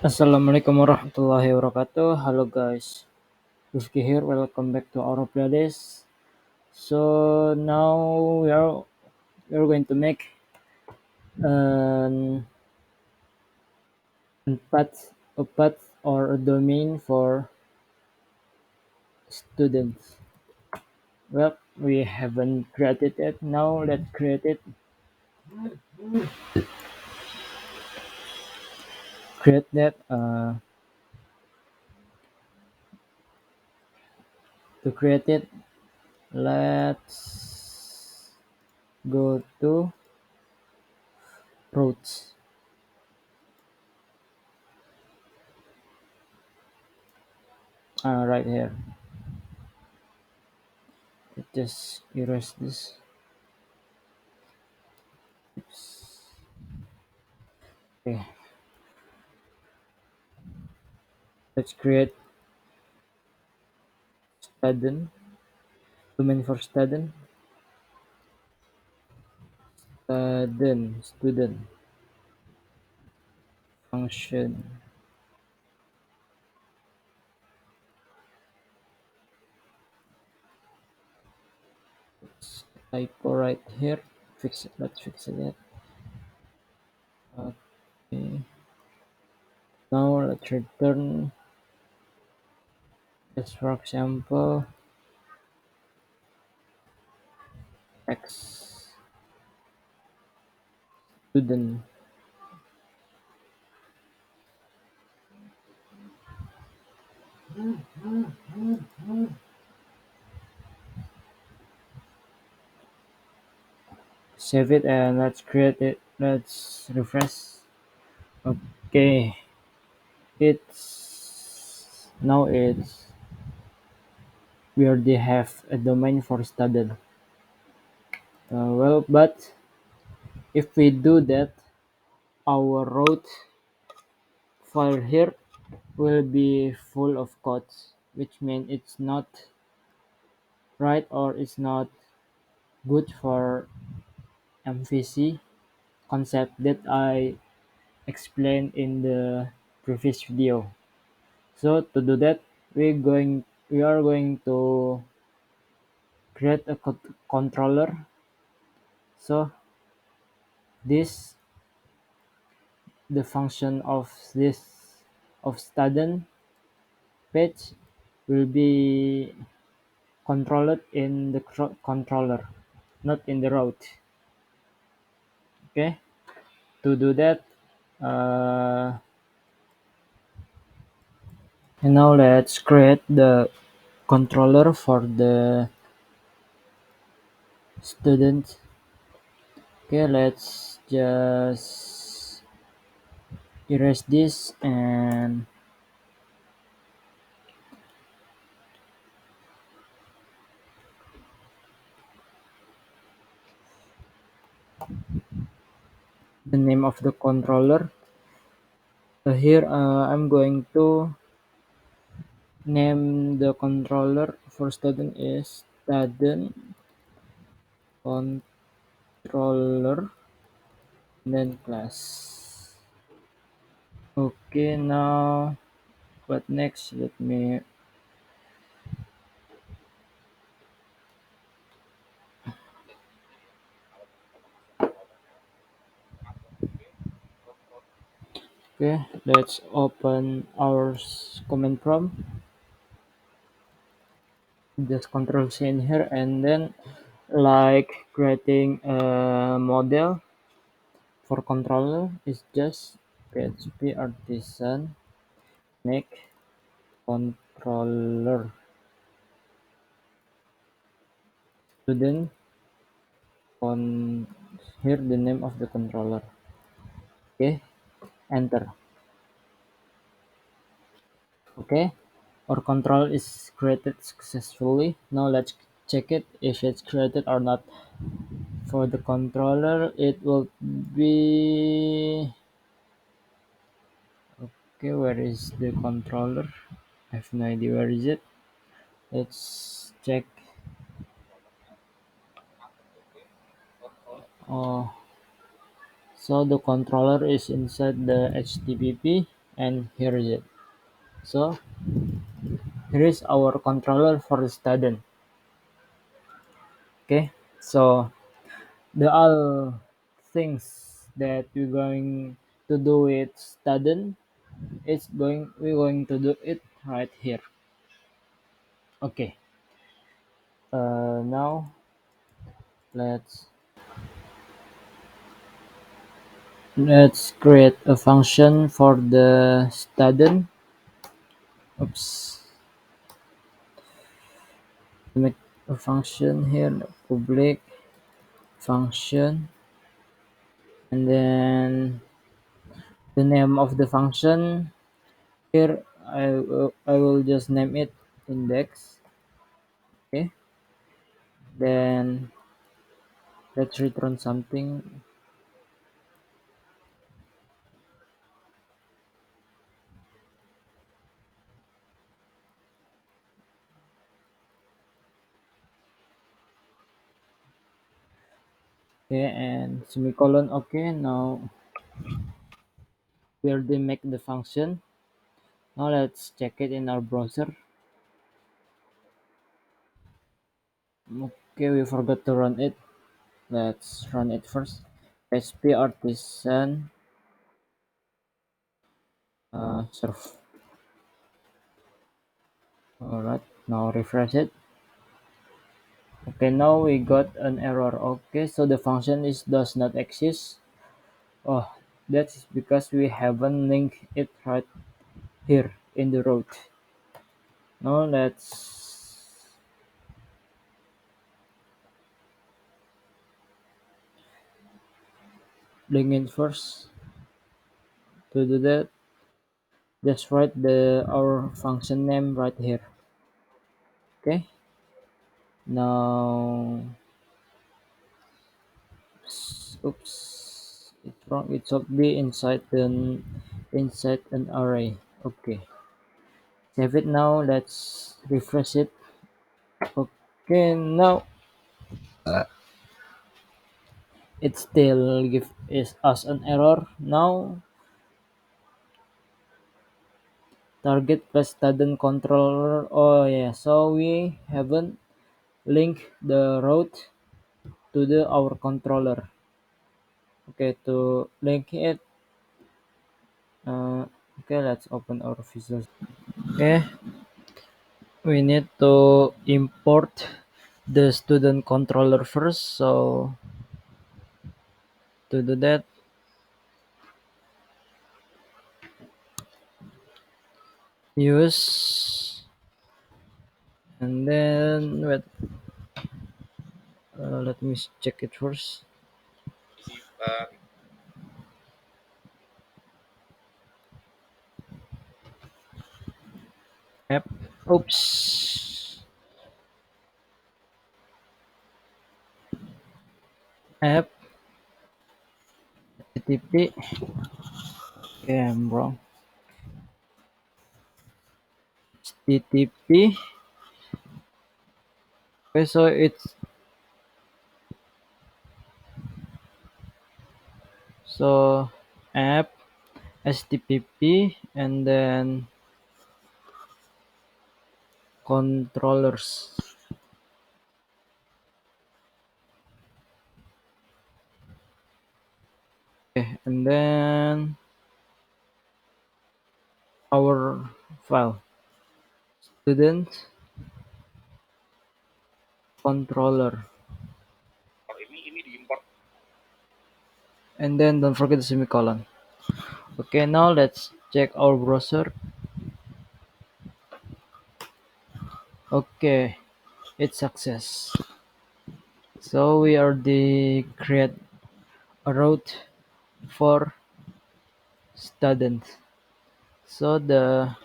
Assalamualaikum warahmatullahi wabarakatuh. Hello guys, Rifki here. Welcome back to our playlist. So now we are going to make an a path or a domain for students. Well, we haven't created it. Now let's create it. Create that. To create it, let's go to routes. Right here. Just erase this. Oops. Okay, let's create student domain for student function. It's typo right here. Fix it. Let's fix it. Okay. Now let's return just for example x student. Save it and let's create it. Let's refresh. Okay. It's we already have a domain for student. But if we do that, our route file here will be full of codes, which means it's not right or it's not good for MVC concept that I explained in the previous video. So to do that, we are going to create a controller. So this the function of this of student page will be controlled in the controller, not in the route. Okay, to do that, uh, now let's create the controller for the student. Okay, let's just erase this and the name of the controller. Here I'm going to name the controller for student is student controller, then class. Okay, now what next? Let me okay. Let's open our command prompt. Just control C in here and then like creating a model for controller is just PHP artisan make controller student on here the name of the controller. Okay, enter. Okay, our control is created successfully. Now let's check it if it's created or not. For the controller it will be okay. Where is the controller? I have no idea where is it. Let's check. Oh, so the controller is inside the HTTP. and here is it. So here is our controller for the student. Okay, so the all things that we're going to do with student, we're going to do it right here. Okay, now let's let's create a function for the student. Oops, make a function here, public function, and then the name of the function here, I will just name it index. Okay, then let's return something. Okay, and semicolon. Okay, now we already make the function. Now let's check it in our browser. Okay, we forgot to run it. Let's run it first. PHP artisan serve. Alright, now refresh it. Okay, now we got an error. Okay, so the function is does not exist. Oh, that's because we haven't linked it right here in the road. Now let's link it first. To do that, just write the our function name right here. Okay. Now, oops, it's wrong. It should be inside an array. Okay. Save it now. Let's refresh it. Okay. Now it still give is us an error. Now target plus student controller. Oh yeah. So we haven't linked the route to the our controller. Okay. To link it. Okay. Let's open our Visual. Okay. We need to import the student controller first. So to do that, use, and then wait, let me check it first. App. Oops. App. HTTP. Okay, I'm wrong. HTTP. Okay, so it's so app HTTP and then controllers. Okay, and then our file student controller, and then don't forget the semicolon. Okay, now let's check our browser. Okay, it's success. So we already create a route for students. So the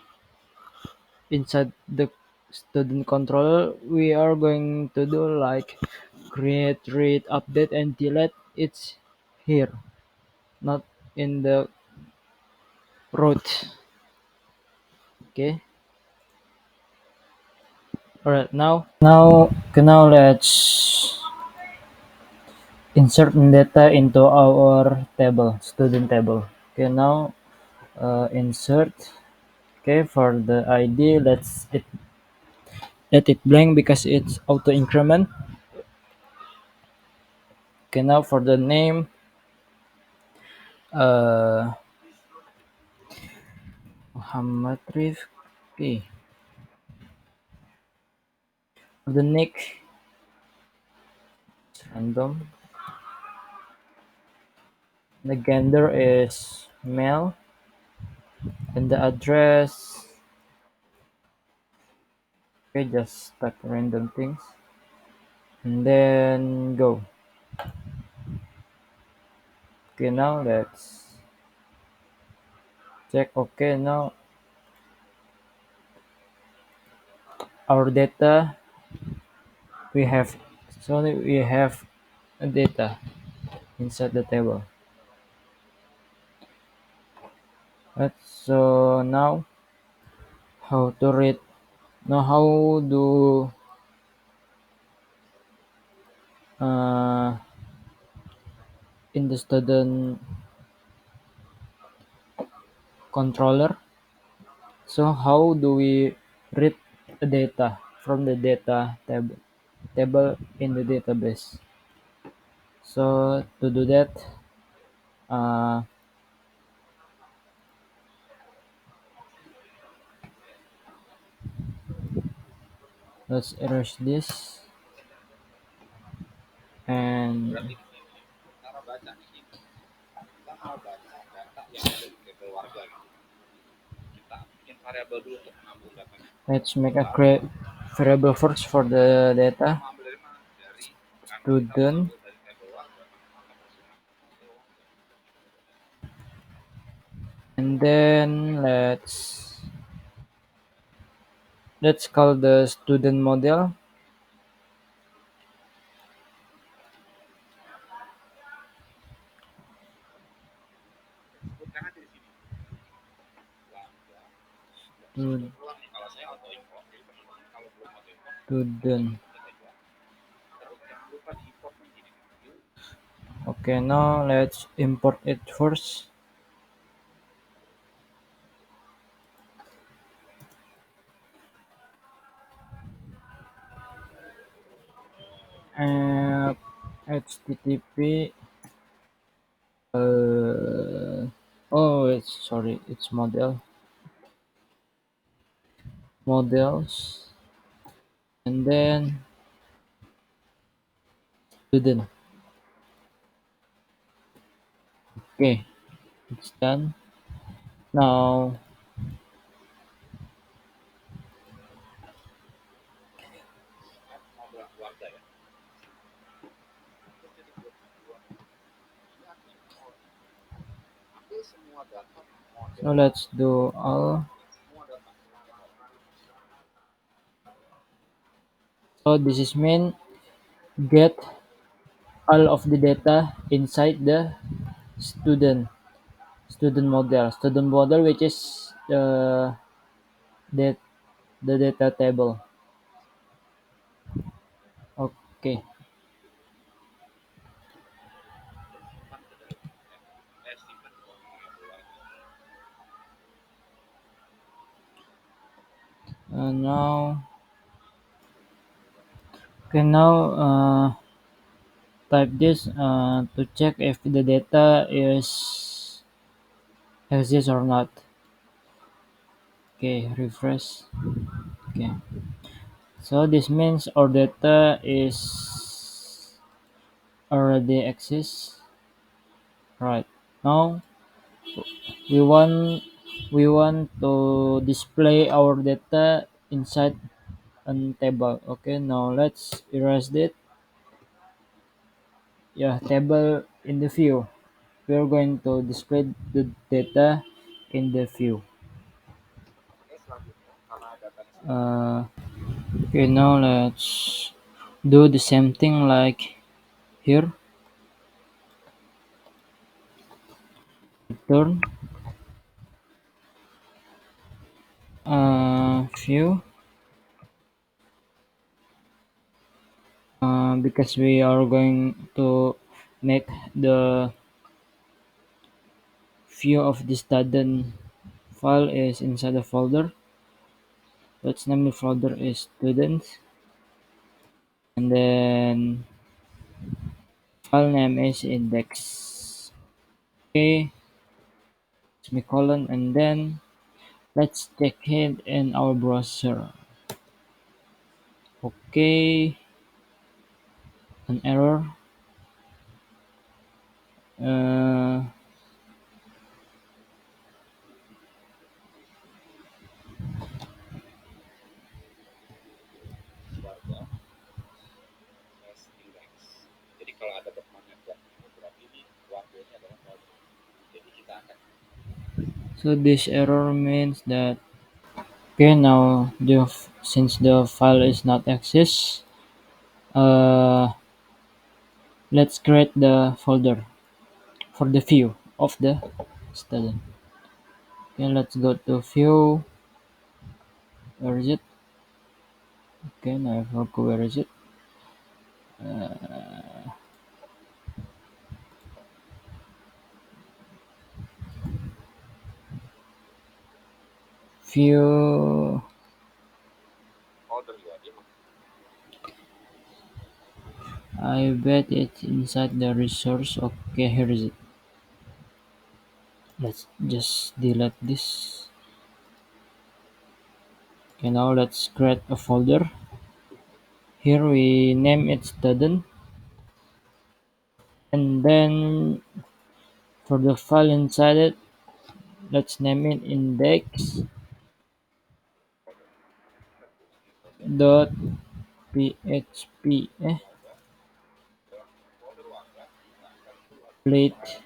inside the student controller, we are going to do like create, read, update, and delete. It's here, not in the route. Okay. All right. Now let's insert data into our table, student table. Okay. Now insert. Okay, for the ID, let it blank because it's auto increment. Okay, now for the name, uh, Muhammad Rifki. For the nick, it's random. The gender is male, and the address. Okay, just type random things, and then go. Okay, now let's check. Okay, now our data we have we have a data inside the table. Right, so now how to read. Now how do uh, in the student controller. So how do we read the data from the data table in the database? So to do that, uh, let's erase this and let's make a create variable first for the data student, and then let's call the student model. Student. Okay, now let's import it first. And HTTP. Oh, it's models, and then student. Okay, it's done. Now, so let's do all. So this is mean get all of the data inside the student student model, which is the the data table. Okay, now now type this to check if the data is exists or not. Okay, refresh. Okay, so this means our data is already exists. Right now, we want to display our data inside a table. Okay, now let's erase it. Yeah, table in the view. We're going to display the data in the view. Uh, okay, now let's do the same thing like here. Return view, because we are going to make the view of the student file is inside the folder. Let's name the folder is students, and then file name is index. Okay, semicolon, and then let's check it in our browser. Okay, an error. Uh, so this error means that okay now since the file is not exist, uh, let's create the folder for the view of the student. Okay, let's go to view. Where is it? Okay, now I forgot where is it. View. I bet it's inside the resource. Okay, here is it. Let's just delete this. Okay, now let's create a folder. Here we name it student, and then for the file inside it, let's name it index dot php plate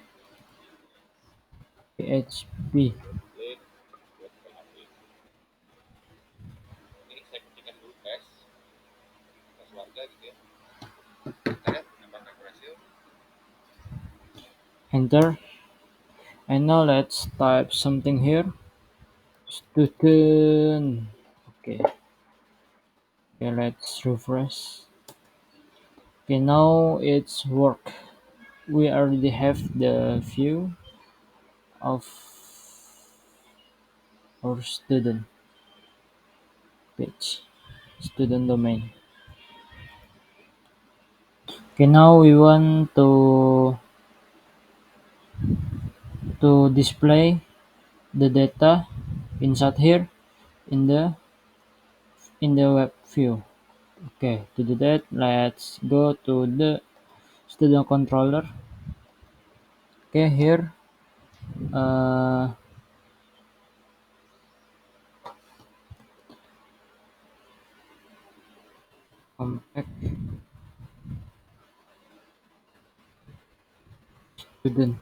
php. Enter. And now let's type something here. Student. Okay. Okay, let's refresh. Okay, now it's work. We already have the view of our student page, student domain. Okay, now we want to display the data inside here in the web view. Okay, to do that, let's go to the student controller. Okay, here, uh, compact student.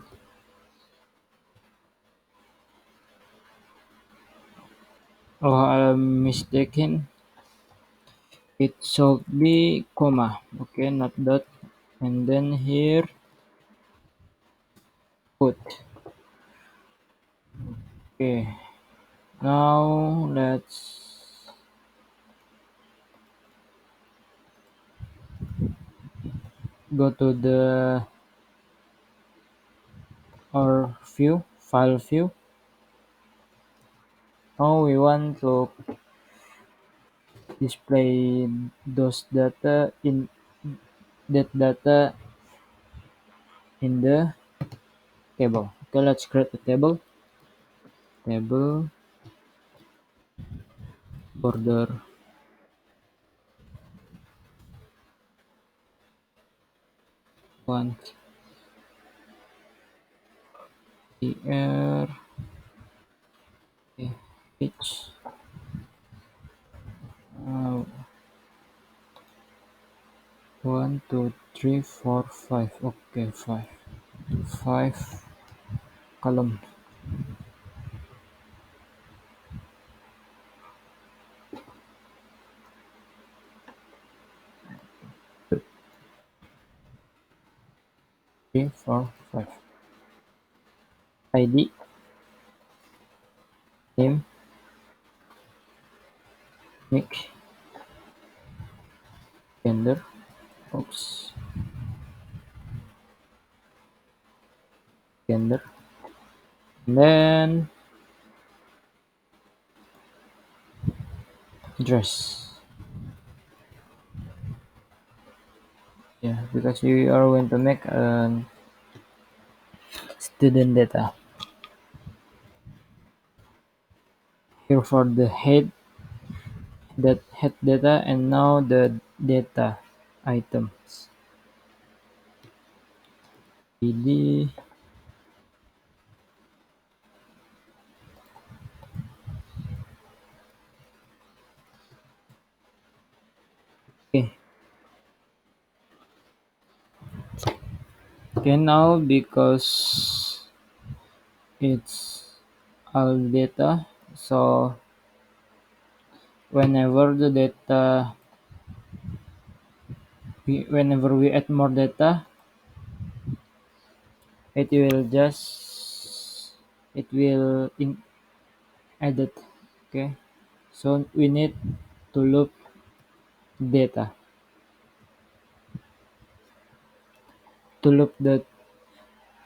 Oh, I'm mistaken. It should be comma. Okay, not dot. And then here, put. Okay, now let's go to the our view, file view. Now we want to display those data in that data in the table. Okay, let's create a table. Table border one here each 1 2 3 4 5. Okay, five column. 3 4 5. ID name nick gender. Oops, gender. And then address. Yeah, because we are going to make student data here for the head data, and now the data items. id. Okay. Okay, now because it's all data, so whenever the data whenever we add more data, it will just it will add it. Okay, so we need to data the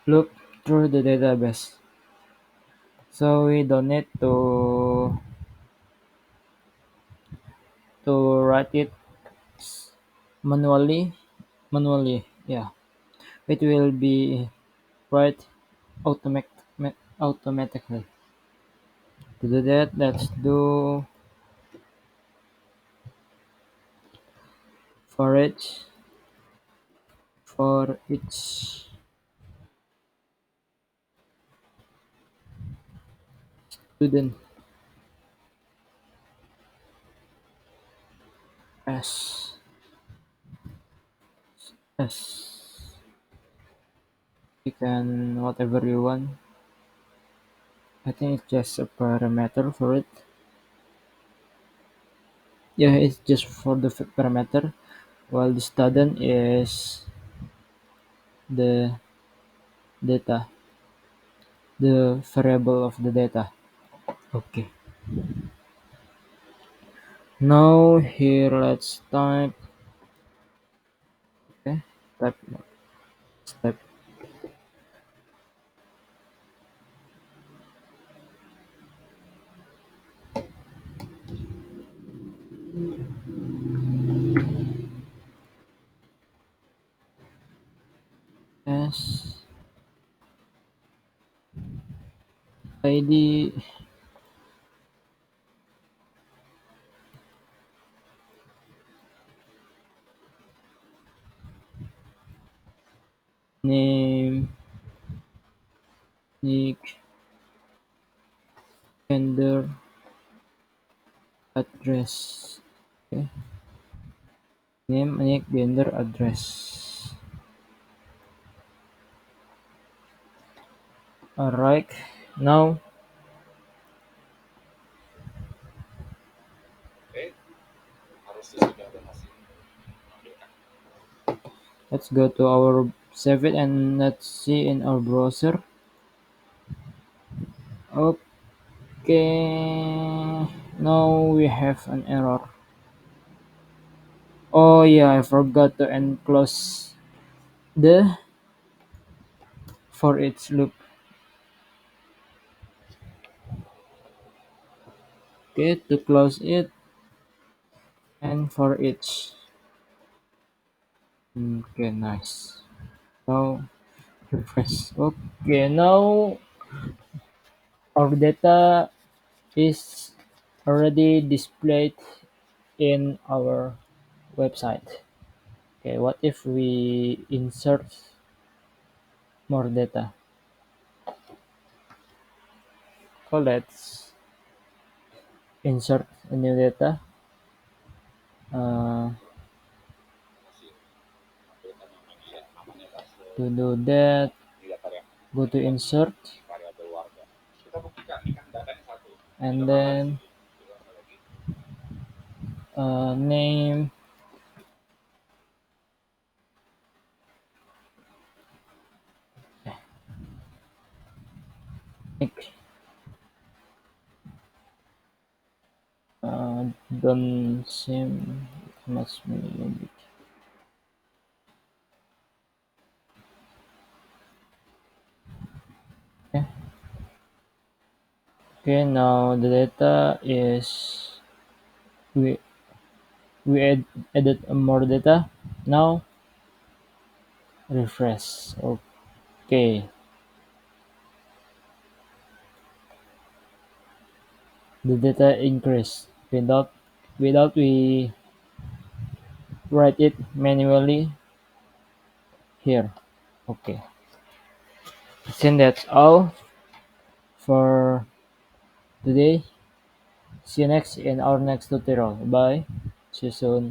loop through the database. So we don't need to write it manually. Yeah, it will be right automatically. To do that, let's do for each student as as you can whatever you want. I think it's just a parameter for it. Yeah, it's just for the parameter, while the student is the data, the variable of the data. Okay. Now here let's type. Okay. Type. Type s id name nick gender address. Okay. Name nick gender address. Alright. Now let's go to our save it and let's see in our browser. Okay, now we have an error. Oh yeah, I forgot to enclose the for each loop. Okay, to close it and for each. Okay, nice. Now refresh. Okay, now our data is already displayed in our website. Okay, what if we insert more data? So let's insert a new data. Uh, to do that, go to insert and then name Nick. Don't seem much unique. Okay. Okay, now the data is we edit more data. Now refresh. Okay, the data increase without we write it manually here. Okay, then that's all for today. See you next in our next tutorial. Bye. See you soon.